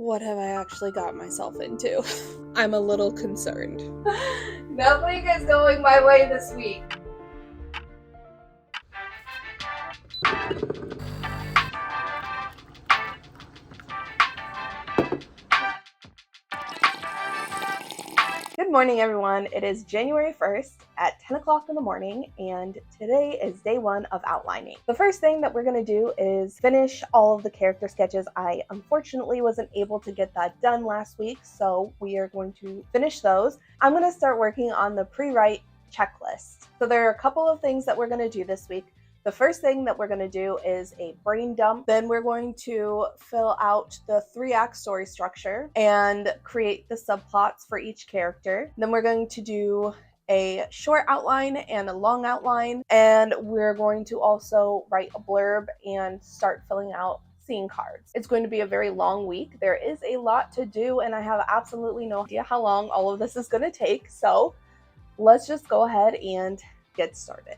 What have I actually got myself into? I'm a little concerned. Nothing is going my way this week. Good morning, everyone. It is January 1st at 10 o'clock in the morning, and today is day one of outlining. The first thing that we're going to do is finish all of the character sketches. I unfortunately wasn't able to get that done last week, so we are going to finish those. I'm going to start working on the pre-write checklist. So there are a couple of things that we're going to do this week. The first thing that we're going to do is a brain dump. Then we're going to fill out the 3-act story structure and create the subplots for each character. Then we're going to do a short outline and a long outline, and we're going to also write a blurb and start filling out scene cards. It's going to be a very long week. There is a lot to do, and I have absolutely no idea how long all of this is going to take. So let's just go ahead and get started.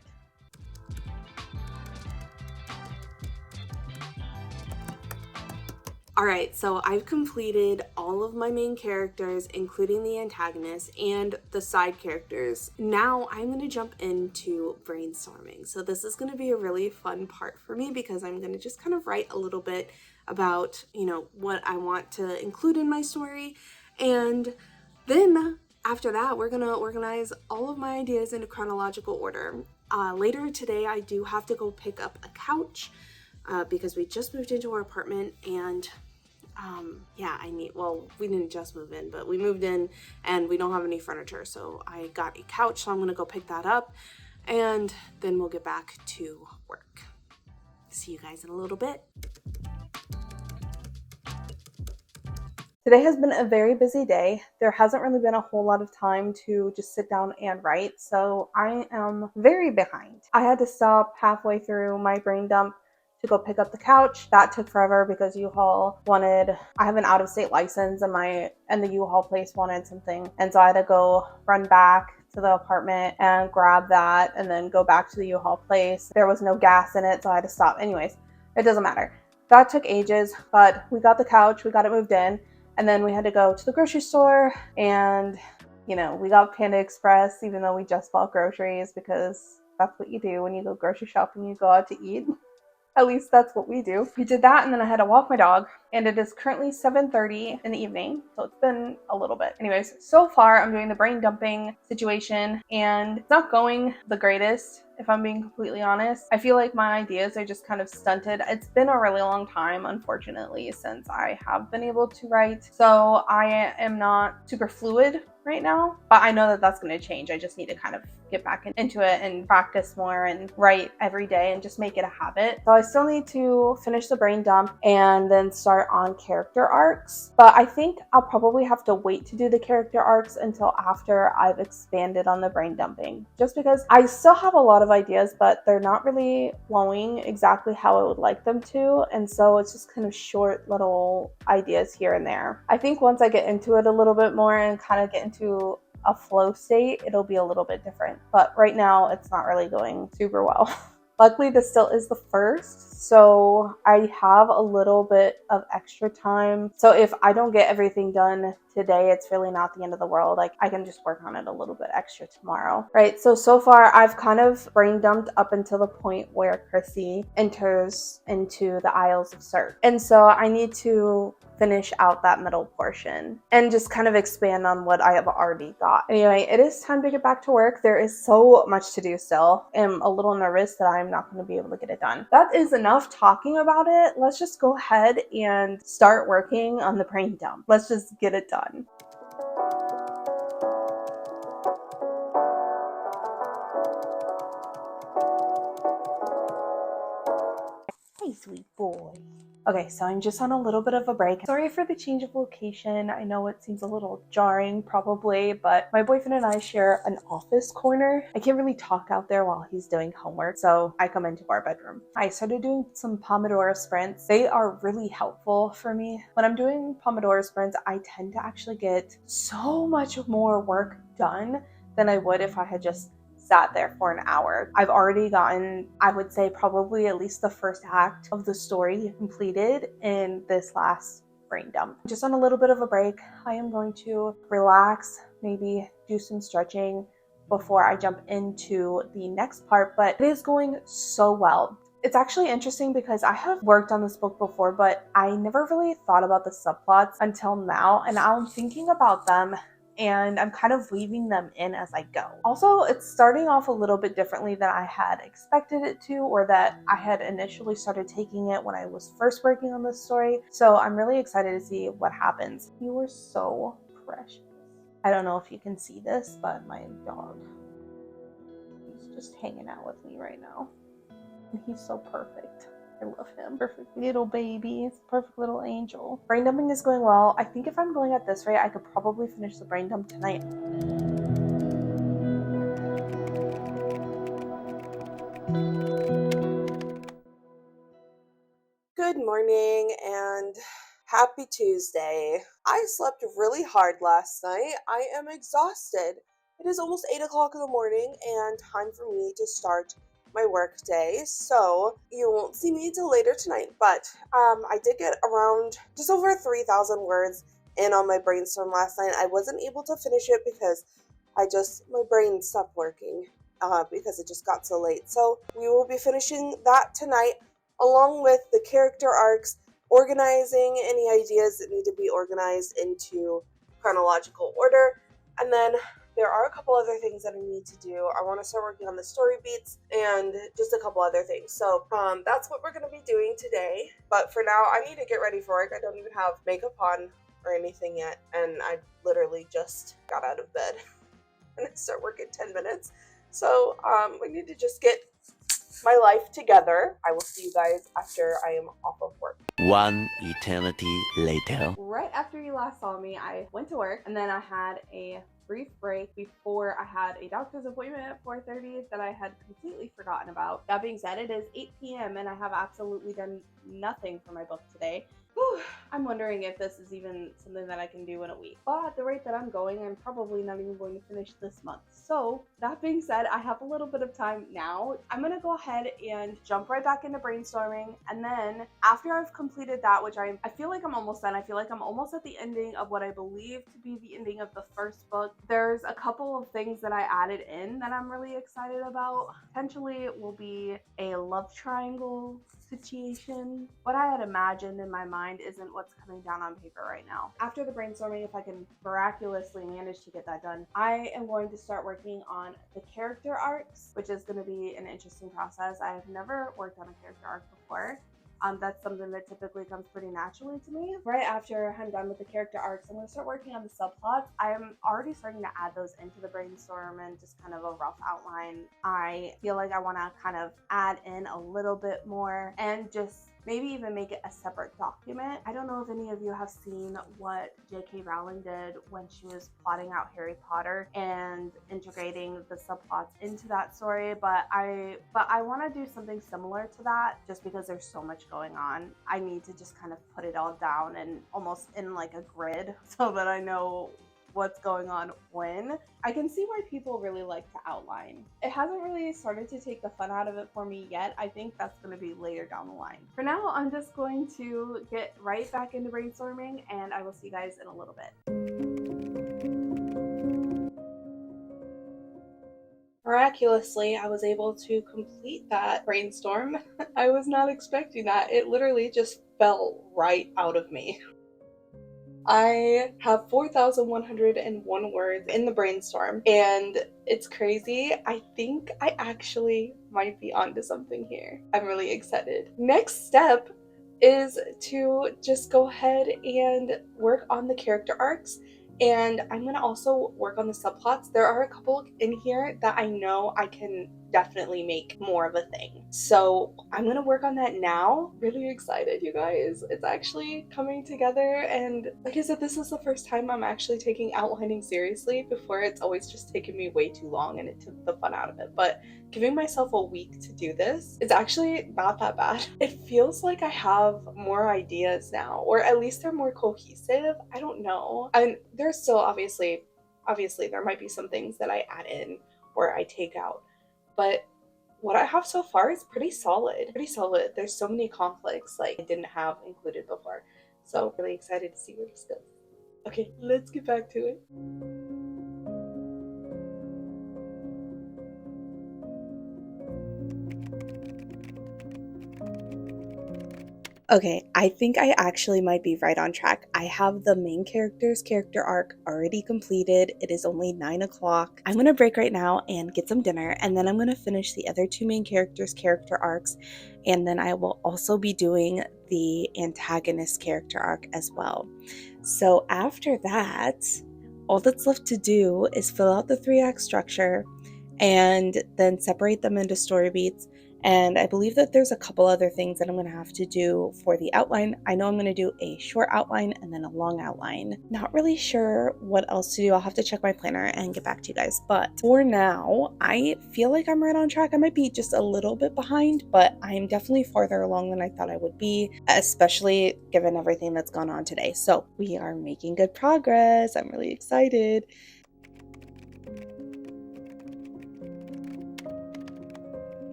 Alright, so I've completed all of my main characters, including the antagonist and the side characters. Now I'm going to jump into brainstorming. So this is going to be a really fun part for me because I'm going to just kind of write a little bit about, what I want to include in my story. And then after that, we're going to organize all of my ideas into chronological order. Later today, I do have to go pick up a couch because we just moved into our apartment, and we didn't just move in, but we moved in and we don't have any furniture, so I got a couch, so I'm gonna go pick that up, and then we'll get back to work. See you guys in a little bit. Today has been a very busy day. There hasn't really been a whole lot of time to just sit down and write, so I am very behind. I had to stop halfway through my brain dump to go pick up the couch. That took forever because U-Haul wanted, I have an out-of-state license, and the U-Haul place wanted something, and so I had to go run back to the apartment and grab that and then go back to the U-Haul place. There was no gas in it, so I had to stop. Anyways, it doesn't matter. That took ages, but we got the couch, we got it moved in, and then we had to go to the grocery store, and we got Panda Express even though we just bought groceries, because that's what you do when you go grocery shopping, you go out to eat. At least that's what we do. We did that, and then I had to walk my dog, and it is currently 7:30 in the evening, so it's been a little bit. Anyways, so far I'm doing the brain dumping situation, and it's not going the greatest, if I'm being completely honest. I feel like my ideas are just kind of stunted. It's been a really long time, unfortunately, since I have been able to write, so I am not super fluid right now, but I know that that's going to change. I just need to kind of get back into it and practice more and write every day and just make it a habit. So I still need to finish the brain dump and then start on character arcs, but I think I'll probably have to wait to do the character arcs until after I've expanded on the brain dumping, just because I still have a lot of ideas, but they're not really flowing exactly how I would like them to, and so it's just kind of short little ideas here and there. I think once I get into it a little bit more and kind of get into a flow state, it'll be a little bit different, but right now it's not really going super well. Luckily, this still is the first, so I have a little bit of extra time. So if I don't get everything done today, it's really not the end of the world. Like, I can just work on it a little bit extra tomorrow, right? So far I've kind of brain dumped up until the point where Chrissy enters into the Isles of Surk, and so I need to finish out that middle portion and just kind of expand on what I have already got. Anyway, it is time to get back to work. There is so much to do still. I'm a little nervous that I'm not going to be able to get it done. That is enough talking about it. Let's just go ahead and start working on the brain dump. Let's just get it done. Hey, sweet boy. Okay, so I'm just on a little bit of a break. Sorry for the change of location. I know it seems a little jarring probably, but my boyfriend and I share an office corner. I can't really talk out there while he's doing homework, so I come into our bedroom. I started doing some Pomodoro sprints. They are really helpful for me. When I'm doing Pomodoro sprints, I tend to actually get so much more work done than I would if I had just sat there for an hour. I've already gotten, I would say, probably at least the first act of the story completed in this last brain dump. Just on a little bit of a break, I am going to relax, maybe do some stretching before I jump into the next part, but it is going so well. It's actually interesting because I have worked on this book before, but I never really thought about the subplots until now, and now I'm thinking about them and I'm kind of weaving them in as I go. Also, it's starting off a little bit differently than I had expected it to, or that I had initially started taking it when I was first working on this story. So I'm really excited to see what happens. You were so precious. I don't know if you can see this, but my dog, he's just hanging out with me right now. And he's so perfect. I love him. Perfect little baby. It's a perfect little angel. Brain dumping is going well. I think if I'm going at this rate, I could probably finish the brain dump tonight. Good morning and happy Tuesday. I slept really hard last night. I am exhausted. It is almost 8 o'clock in the morning and time for me to start my work day, so you won't see me until later tonight, but I did get around just over 3,000 words in on my brainstorm last night. I wasn't able to finish it because my brain stopped working because it just got so late. So we will be finishing that tonight, along with the character arcs, organizing any ideas that need to be organized into chronological order, and then there are a couple other things that I need to do. I want to start working on the story beats and just a couple other things. So that's what we're going to be doing today. But for now, I need to get ready for work. I don't even have makeup on or anything yet, and I literally just got out of bed and I start work in 10 minutes. So we need to just get my life together. I will see you guys after I am off of work. One eternity later. Right after you last saw me, I went to work and then I had a brief break before I had a doctor's appointment at 4:30 that I had completely forgotten about. That being said, it is 8 p.m. and I have absolutely done nothing for my book today. Whew, I'm wondering if this is even something that I can do in a week. But at the rate that I'm going, I'm probably not even going to finish this month. So that being said, I have a little bit of time now. I'm going to go ahead and jump right back into brainstorming. And then after I've completed that, which I feel like I'm almost done. I feel like I'm almost at the ending of what I believe to be the ending of the first book. There's a couple of things that I added in that I'm really excited about. Potentially it will be a love triangle situation. What I had imagined in my mind isn't what's coming down on paper right now. After the brainstorming, if I can miraculously manage to get that done, I am going to start working on the character arcs, which is going to be an interesting process. I have never worked on a character arc before. That's something that typically comes pretty naturally to me. Right after I'm done with the character arcs, I'm going to start working on the subplots. I'm already starting to add those into the brainstorm and just kind of a rough outline. I feel like I want to kind of add in a little bit more and just maybe even make it a separate document. I don't know if any of you have seen what J.K. Rowling did when she was plotting out Harry Potter and integrating the subplots into that story, but I want to do something similar to that just because there's so much going on. I need to just kind of put it all down and almost in like a grid so that I know what's going on when. I can see why people really like to outline. It hasn't really started to take the fun out of it for me yet. I think that's going to be later down the line. For now, I'm just going to get right back into brainstorming and I will see you guys in a little bit. Miraculously, I was able to complete that brainstorm. I was not expecting that. It literally just fell right out of me. I have 4,101 words in the brainstorm, and it's crazy. I think I actually might be onto something here. I'm really excited. Next step is to just go ahead and work on the character arcs, and I'm gonna also work on the subplots. There are a couple in here that I know I can definitely make more of a thing. So I'm gonna work on that now. Really excited, you guys. It's actually coming together, and like I said, this is the first time I'm actually taking outlining seriously. Before, it's always just taken me way too long and it took the fun out of it. But giving myself a week to do this, it's actually not that bad. It feels like I have more ideas now, or at least they're more cohesive. I don't know. And there's still obviously there might be some things that I add in or I take out, but what I have so far is pretty solid. There's so many conflicts like I didn't have included before. So really excited to see where this goes. Okay, let's get back to it. Okay, I think I actually might be right on track. I have the main character's character arc already completed. It is only 9 o'clock. I'm gonna break right now and get some dinner, and then I'm gonna finish the other two main characters' character arcs, and then I will also be doing the antagonist character arc as well. So after that, all that's left to do is fill out the 3-act structure and then separate them into story beats. And I believe that there's a couple other things that I'm going to have to do for the outline. I know I'm going to do a short outline and then a long outline. Not really sure what else to do. I'll have to check my planner and get back to you guys. But for now, I feel like I'm right on track. I might be just a little bit behind, but I'm definitely farther along than I thought I would be, especially given everything that's gone on today. So we are making good progress. I'm really excited.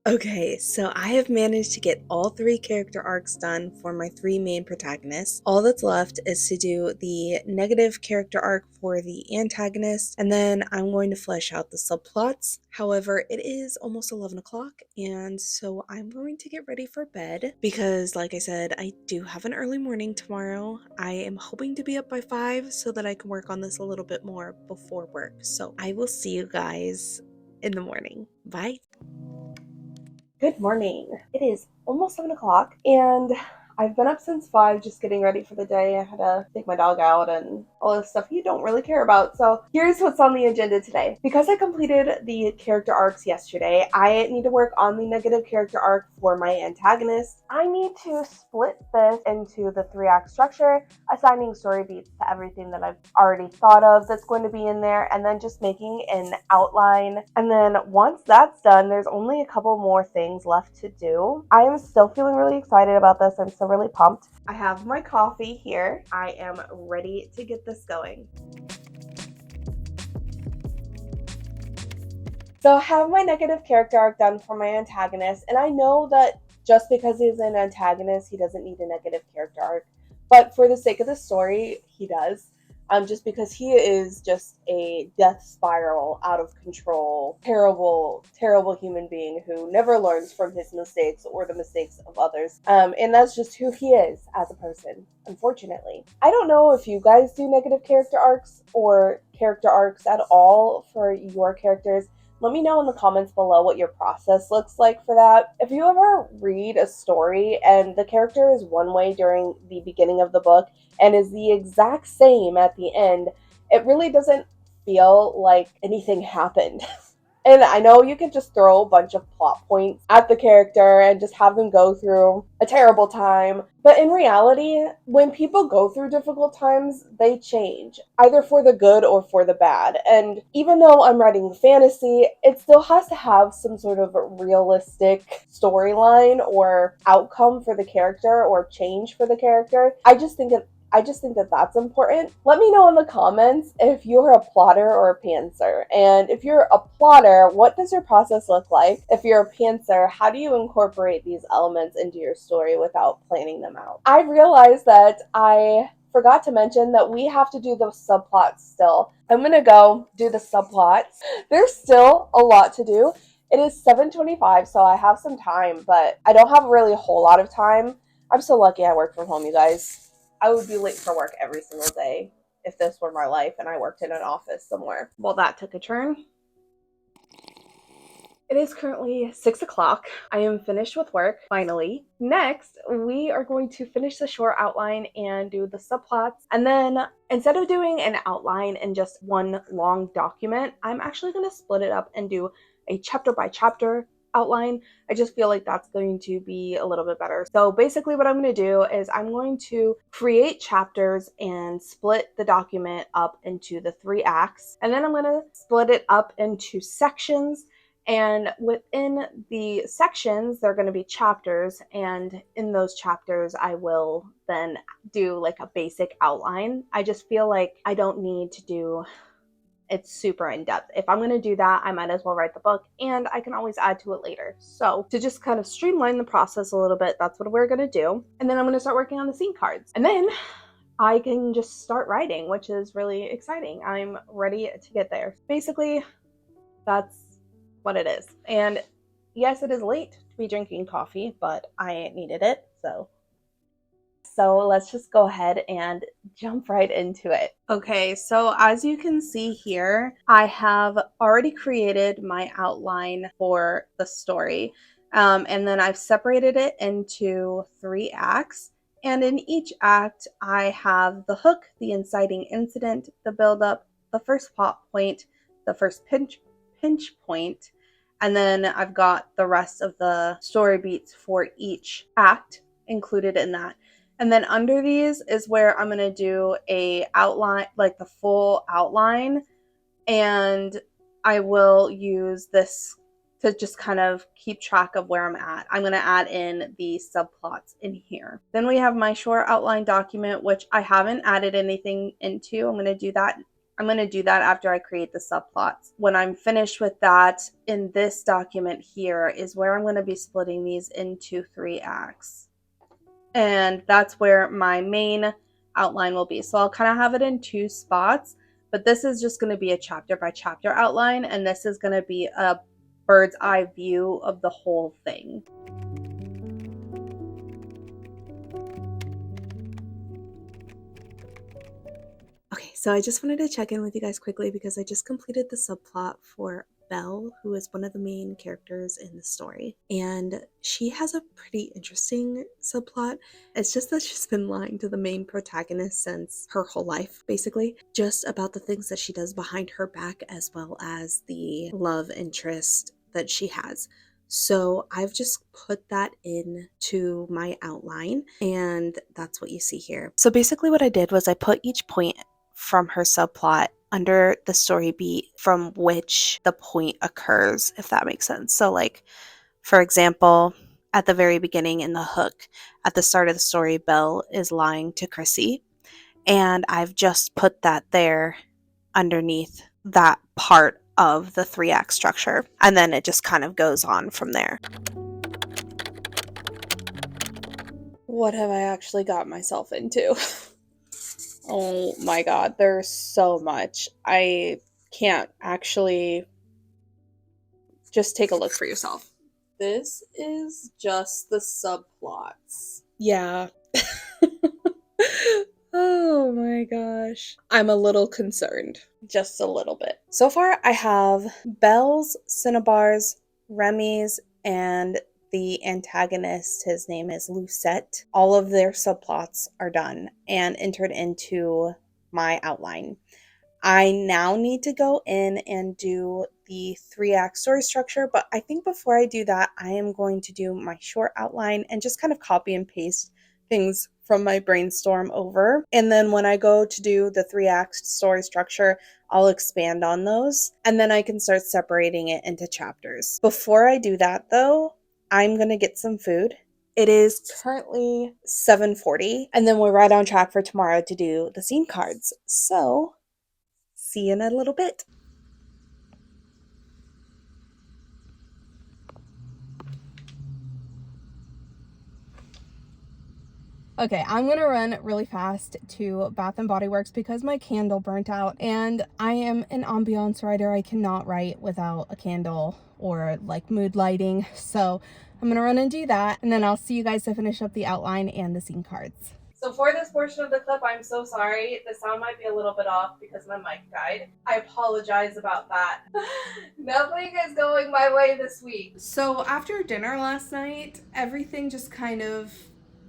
Okay, so I have managed to get all 3 character arcs done for my 3 main protagonists. All that's left is to do the negative character arc for the antagonist, and then I'm going to flesh out the subplots. However, it is almost 11 o'clock, and so I'm going to get ready for bed because, like I said, I do have an early morning tomorrow. I am hoping to be up by 5 so that I can work on this a little bit more before work. So I will see you guys in the morning. Bye. Good morning. It is almost 7 o'clock, and I've been up since 5 just getting ready for the day. I had to take my dog out and all this stuff you don't really care about. So here's what's on the agenda today. Because I completed the character arcs yesterday, I need to work on the negative character arc for my antagonist. I need to split this into the 3-act structure, assigning story beats to everything that I've already thought of that's going to be in there, and then just making an outline. And then once that's done, there's only a couple more things left to do. I am still feeling really excited about this. I'm still really pumped. I have my coffee here. I am ready to get this going. So I have my negative character arc done for my antagonist, and I know that just because he's an antagonist, he doesn't need a negative character arc. But for the sake of the story, he does. Just because he is just a death spiral, out of control, terrible, terrible human being who never learns from his mistakes or the mistakes of others. And that's just who he is as a person, unfortunately. I don't know if you guys do negative character arcs or character arcs at all for your characters. Let me know in the comments below what your process looks like for that. If you ever read a story and the character is one way during the beginning of the book and is the exact same at the end, it really doesn't feel like anything happened. And I know you can just throw a bunch of plot points at the character and just have them go through a terrible time. But in reality, when people go through difficult times, they change, either for the good or for the bad. And even though I'm writing fantasy, it still has to have some sort of realistic storyline or outcome for the character or change for the character. I just think that that's important. Let me know in the comments if you're a plotter or a pantser. And if you're a plotter, what does your process look like? If you're a pantser, how do you incorporate these elements into your story without planning them out? I realized that I forgot to mention that we have to do the subplots still. I'm gonna go do the subplots. There's still a lot to do. It is 7:25, so I have some time, but I don't have really a whole lot of time. I'm so lucky I work from home, you guys. I would be late for work every single day if this were my life and I worked in an office somewhere. Well, that took a turn. It is currently 6 o'clock. I am finished with work, finally. Next, we are going to finish the short outline and do the subplots. And then instead of doing an outline in just one long document, I'm actually going to split it up and do a chapter by chapter outline. I just feel like that's going to be a little bit better. So basically what I'm going to do is I'm going to create chapters and split the document up into the 3 acts. And then I'm going to split it up into sections. And within the sections, there are going to be chapters. And in those chapters, I will then do like a basic outline. I just feel like I don't need to do it's super in-depth. If I'm going to do that, I might as well write the book, and I can always add to it later. So to just kind of streamline the process a little bit, that's what we're going to do. And then I'm going to start working on the scene cards. And then I can just start writing, which is really exciting. I'm ready to get there. Basically, that's what it is. And yes, it is late to be drinking coffee, but I needed it, so let's just go ahead and jump right into it. Okay, so as you can see here, I have already created my outline for the story. And then I've separated it into 3 acts. And in each act, I have the hook, the inciting incident, the buildup, the first plot point, the first pinch point, and then I've got the rest of the story beats for each act included in that. And then under these is where I'm going to do a outline, like the full outline, and I will use this to just kind of keep track of where I'm at. I'm going to add in the subplots in here. Then we have my short outline document, which I haven't added anything into. I'm going to do that after I create the subplots. When I'm finished with that, in this document here is where I'm going to be splitting these into 3 acts. And that's where my main outline will be. So I'll kind of have it in 2 spots, but this is just going to be a chapter by chapter outline, and this is going to be a bird's eye view of the whole thing. Okay, so I just wanted to check in with you guys quickly because I just completed the subplot for Belle, who is one of the main characters in the story. And she has a pretty interesting subplot. It's just that she's been lying to the main protagonist since her whole life, basically. Just about the things that she does behind her back, as well as the love interest that she has. So I've just put that into my outline, and that's what you see here. So basically what I did was I put each point from her subplot under the story beat from which the point occurs, if that makes sense. So like, for example, at the very beginning in the hook, at the start of the story, Belle is lying to Chrissy, and I've just put that there underneath that part of the 3-act structure, and then it just kind of goes on from there. What have I actually got myself into? Oh my god, there's so much. I can't actually. Just take a look for yourself. This is just the subplots. Yeah. Oh my gosh. I'm a little concerned. Just a little bit. So far, I have Belle's, Cinnabar's, Remy's, and the antagonist, his name is Lucette. All of their subplots are done and entered into my outline. I now need to go in and do the 3-act story structure, but I think before I do that, I am going to do my short outline and just kind of copy and paste things from my brainstorm over. And then when I go to do the 3-act story structure, I'll expand on those, and then I can start separating it into chapters. Before I do that though, I'm going to get some food. It is currently 7:40, and then we're right on track for tomorrow to do the scene cards. So, see you in a little bit. Okay, I'm gonna run really fast to Bath and Body Works because my candle burnt out, and I am an ambiance writer. I cannot write without a candle or like mood lighting. So I'm gonna run and do that, and then I'll see you guys to finish up the outline and the scene cards. So for this portion of the clip, I'm so sorry. The sound might be a little bit off because my mic died. I apologize about that. Nothing is going my way this week. So after dinner last night, everything just kind of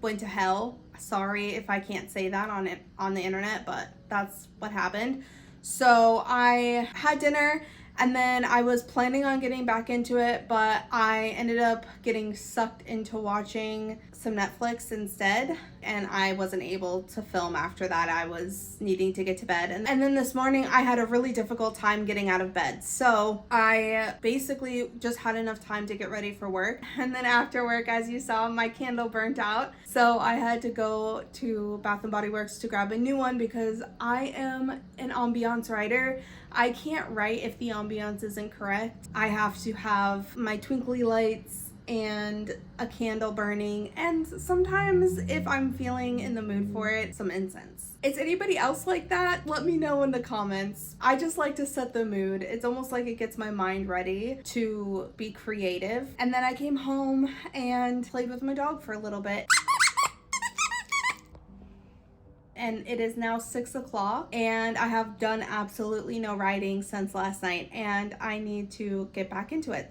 went to hell. Sorry if I can't say that on the internet, but that's what happened. So I had dinner, and then I was planning on getting back into it, but I ended up getting sucked into watching some Netflix instead, and I wasn't able to film after that. I was needing to get to bed, and then this morning I had a really difficult time getting out of bed. So I basically just had enough time to get ready for work, and then after work, as you saw, my candle burnt out. So I had to go to Bath and Body Works to grab a new one because I am an ambiance writer. I can't write if the ambiance isn't correct. I have to have my twinkly lights and a candle burning, and sometimes if I'm feeling in the mood for it, some incense. Is anybody else like that? Let me know in the comments. I just like to set the mood. It's almost like it gets my mind ready to be creative. And then I came home and played with my dog for a little bit. And it is now 6 o'clock and I have done absolutely no writing since last night and I need to get back into it.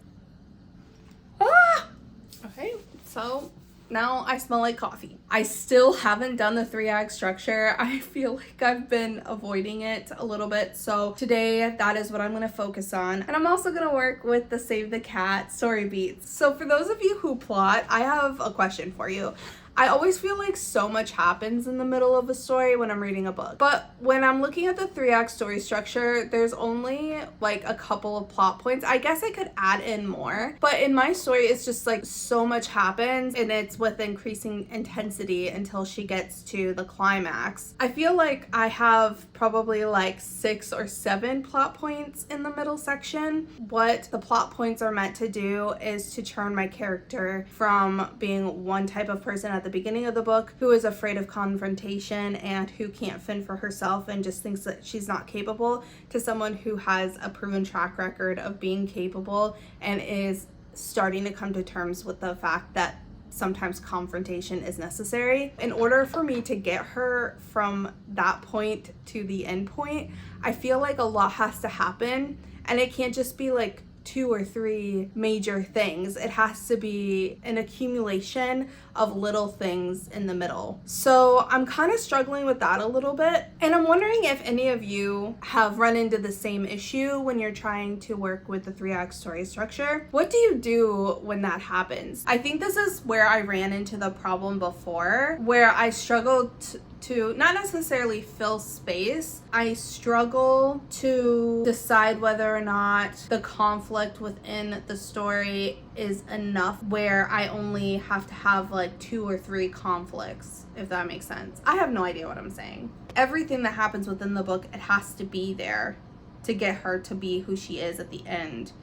Okay, so now I smell like coffee. I still haven't done the 3-act structure. I feel like I've been avoiding it a little bit. So today that is what I'm gonna focus on. And I'm also gonna work with the Save the Cat story beats. So for those of you who plot, I have a question for you. I always feel like so much happens in the middle of a story when I'm reading a book. But when I'm looking at the 3-act story structure, there's only like a couple of plot points. I guess I could add in more. But in my story, it's just like so much happens and it's with increasing intensity until she gets to the climax. I feel like I have probably like 6 or 7 plot points in the middle section. What the plot points are meant to do is to turn my character from being one type of person at the beginning of the book who is afraid of confrontation and who can't fend for herself and just thinks that she's not capable to someone who has a proven track record of being capable and is starting to come to terms with the fact that sometimes confrontation is necessary. In order for me to get her from that point to the end point, I feel like a lot has to happen and it can't just be like 2 or 3 major things. It has to be an accumulation of little things in the middle. So I'm kind of struggling with that a little bit. And I'm wondering if any of you have run into the same issue when you're trying to work with the 3-act story structure. What do you do when that happens? I think this is where I ran into the problem before, where I struggled to not necessarily fill space. I struggle to decide whether or not the conflict within the story is enough where I only have to have like 2 or 3 conflicts, if that makes sense. I have no idea what I'm saying. Everything that happens within the book, it has to be there to get her to be who she is at the end.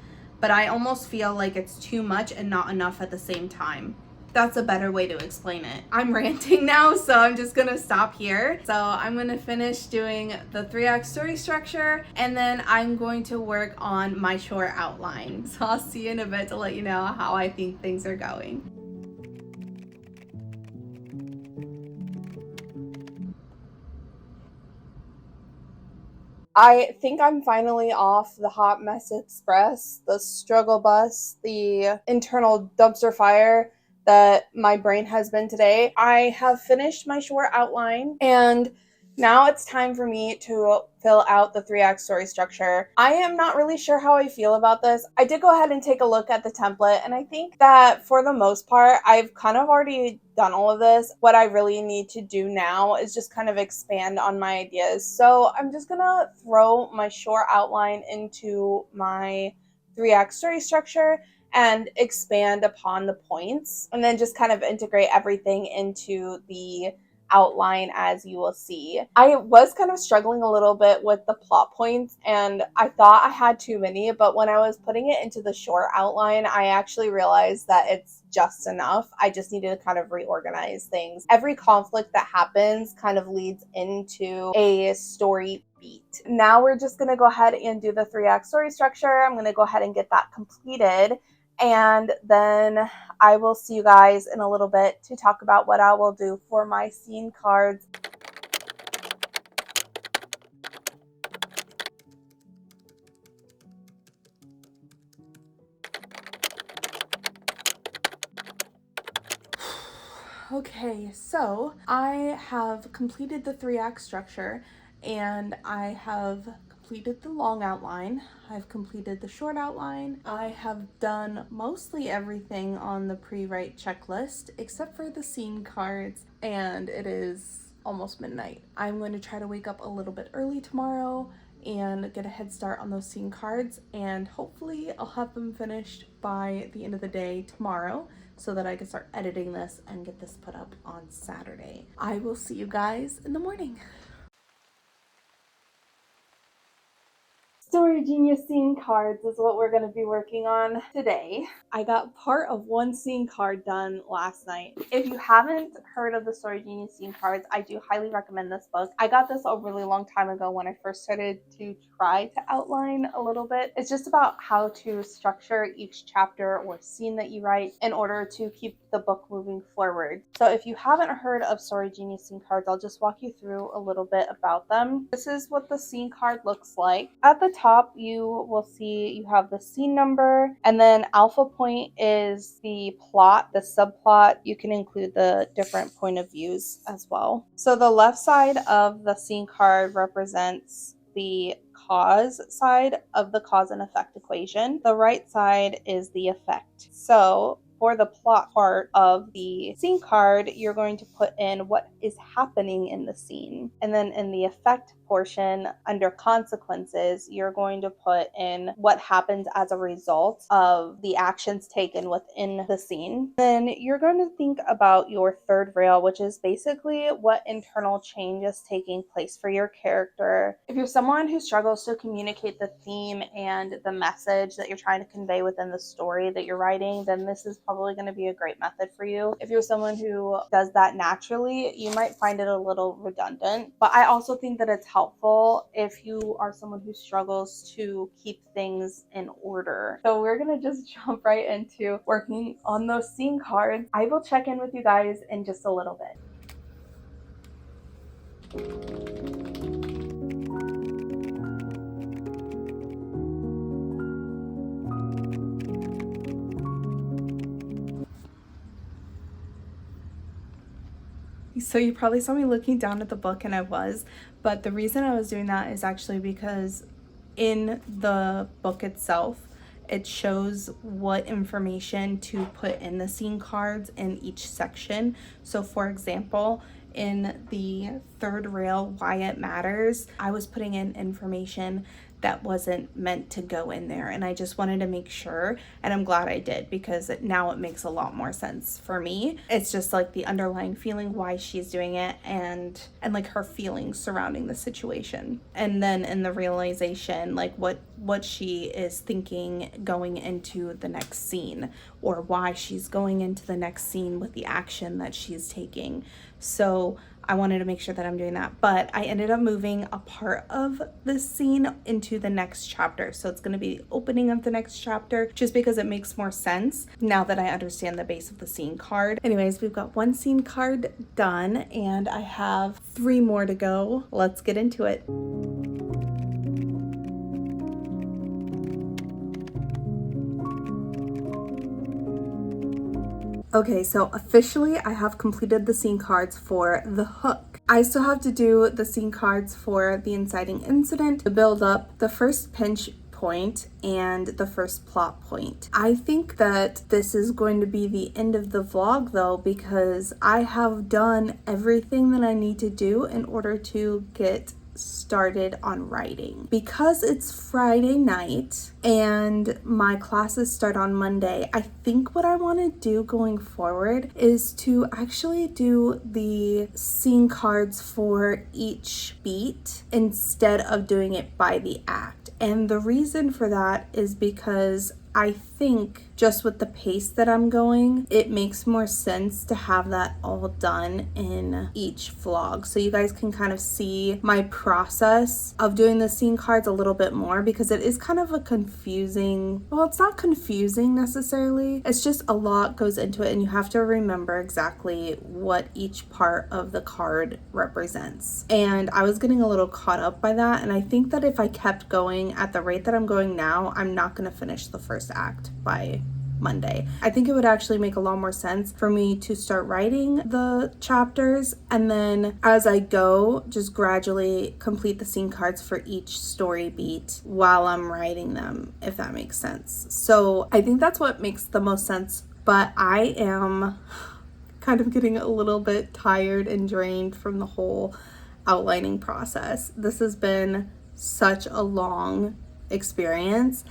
But I almost feel like it's too much and not enough at the same time. That's a better way to explain it. I'm ranting now, so I'm just gonna stop here. So I'm gonna finish doing the 3-act story structure, and then I'm going to work on my short outline. So I'll see you in a bit to let you know how I think things are going. I think I'm finally off the hot mess express, the struggle bus, the internal dumpster fire that my brain has been today. I have finished my short outline and now it's time for me to fill out the 3-act story structure. I am not really sure how I feel about this. I did go ahead and take a look at the template and I think that for the most part, I've kind of already done all of this. What I really need to do now is just kind of expand on my ideas. So I'm just gonna throw my short outline into my 3-act story structure and expand upon the points and then just kind of integrate everything into the outline as you will see. I was kind of struggling a little bit with the plot points and I thought I had too many, but when I was putting it into the short outline, I actually realized that it's just enough. I just needed to kind of reorganize things. Every conflict that happens kind of leads into a story beat. Now we're just going to go ahead and do the 3-act story structure. I'm going to go ahead and get that completed. And then I will see you guys in a little bit to talk about what I will do for my scene cards. Okay, so I have completed the 3-act structure and I have completed the long outline. I've completed the short outline. I have done mostly everything on the pre-write checklist except for the scene cards, and it is almost midnight. I'm going to try to wake up a little bit early tomorrow and get a head start on those scene cards, and hopefully I'll have them finished by the end of the day tomorrow so that I can start editing this and get this put up on Saturday. I will see you guys in the morning. Story Genius scene cards is what we're going to be working on today. I got part of one scene card done last night. If you haven't heard of the Story Genius scene cards, I do highly recommend this book. I got this a really long time ago when I first started to try to outline a little bit. It's just about how to structure each chapter or scene that you write in order to keep the book moving forward. So if you haven't heard of Story Genius scene cards, I'll just walk you through a little bit about them. This is what the scene card looks like. At the top, you will see you have the scene number, and then alpha point is the plot, the subplot. You can include the different point of views as well. So the left side of the scene card represents the cause side of the cause and effect equation. The right side is the effect. So for the plot part of the scene card, you're going to put in what is happening in the scene. And then in the effect portion, under consequences, you're going to put in what happens as a result of the actions taken within the scene. Then you're going to think about your third rail, which is basically what internal change is taking place for your character. If you're someone who struggles to communicate the theme and the message that you're trying to convey within the story that you're writing, then this is probably going to be a great method for you. If you're someone who does that naturally, you might find it a little redundant, but I also think that it's helpful if you are someone who struggles to keep things in order. So we're going to just jump right into working on those scene cards. I will check in with you guys in just a little bit. So you probably saw me looking down at the book, and I was, but the reason I was doing that is actually because in the book itself, it shows what information to put in the scene cards in each section. So for example, in the third rail, why it matters, I was putting in information that wasn't meant to go in there, and I just wanted to make sure, and I'm glad I did, because now it makes a lot more sense for me. It's just like the underlying feeling why she's doing it, and like her feelings surrounding the situation, and then in the realization, like what she is thinking going into the next scene, or why she's going into the next scene with the action that she's taking. So I wanted to make sure that I'm doing that, but I ended up moving a part of this scene into the next chapter. So it's going to be the opening of the next chapter, just because it makes more sense now that I understand the base of the scene card. Anyways, we've got one scene card done, and I have 3 more to go. Let's get into it. Okay, so officially I have completed the scene cards for the hook. I still have to do the scene cards for the inciting incident, the build up, the first pinch point, and the first plot point. I think that this is going to be the end of the vlog though, because I have done everything that I need to do in order to get started on writing. Because it's Friday night and my classes start on Monday, I think what I want to do going forward is to actually do the scene cards for each beat instead of doing it by the act. And the reason for that is because I think just with the pace that I'm going, it makes more sense to have that all done in each vlog. So you guys can kind of see my process of doing the scene cards a little bit more, because it is kind of a confusing, well, it's not confusing necessarily. It's just a lot goes into it, and you have to remember exactly what each part of the card represents. And I was getting a little caught up by that. And I think that if I kept going at the rate that I'm going now, I'm not going to finish the first act by Monday. I think it would actually make a lot more sense for me to start writing the chapters, and then as I go, just gradually complete the scene cards for each story beat while I'm writing them, if that makes sense. So I think that's what makes the most sense, but I am kind of getting a little bit tired and drained from the whole outlining process. This has been such a long experience,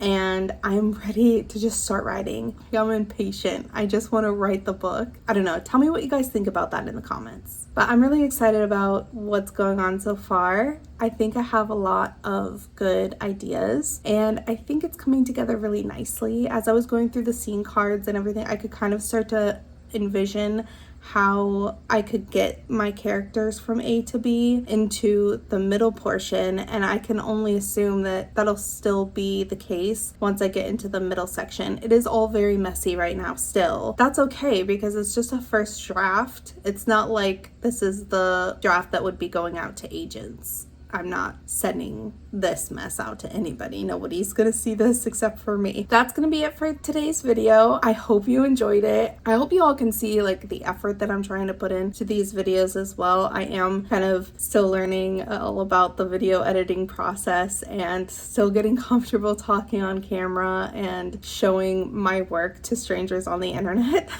and I'm ready to just start writing. I'm impatient. I just want to write the book. I don't know. Tell me what you guys think about that in the comments. But I'm really excited about what's going on so far. I think I have a lot of good ideas, and I think it's coming together really nicely. As I was going through the scene cards and everything, I could kind of start to envision how I could get my characters from A to B into the middle portion, and I can only assume that that'll still be the case once I get into the middle section. It is all very messy right now still. That's okay because it's just a first draft. It's not like this is the draft that would be going out to agents. I'm not sending this mess out to anybody. Nobody's gonna see this except for me. That's gonna be it for today's video. I hope you enjoyed it. I hope you all can see like the effort that I'm trying to put into these videos as well. I am kind of still learning all about the video editing process and still getting comfortable talking on camera and showing my work to strangers on the internet.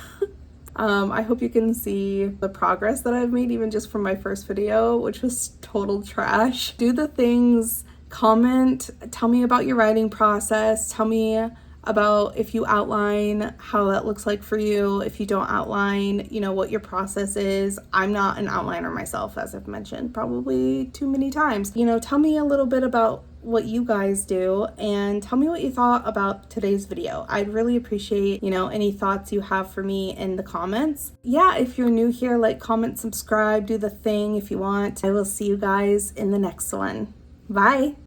I hope you can see the progress that I've made even just from my first video, which was total trash. Do the things, comment, tell me about your writing process, tell me about if you outline, how that looks like for you. If you don't outline, you know, what your process is. I'm not an outliner myself, as I've mentioned probably too many times. You know, tell me a little bit about what you guys do and tell me what you thought about today's video. I'd really appreciate, you know, any thoughts you have for me in the comments. Yeah, if you're new here, like, comment, subscribe, do the thing if you want. I will see you guys in the next one. Bye.